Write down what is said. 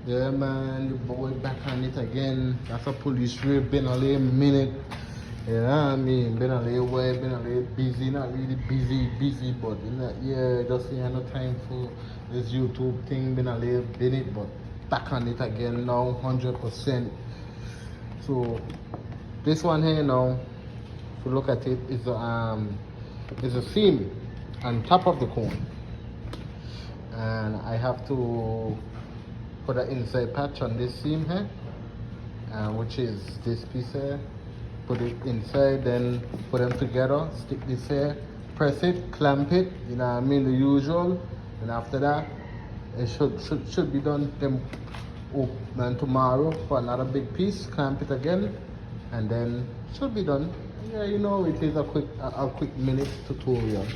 Yeah man, the boy back on it again. That's a police raid, been only a minute. You know what I mean? Been a little way, been a little busy, not really busy, but you know, yeah, just ain't no time for this YouTube thing, been a little minute, but back on it again now, 100%. So this one here now, if you look at it, is a seam on top of the cone. And I have to put an inside patch on this seam here, which is this piece here. Put it inside, then put them together, stick this here, press it, clamp it, you know what I mean, the usual. And after that, it should be done. Then open tomorrow for another big piece, clamp it again, and then should be done. Yeah, you know, it is a quick minute tutorial.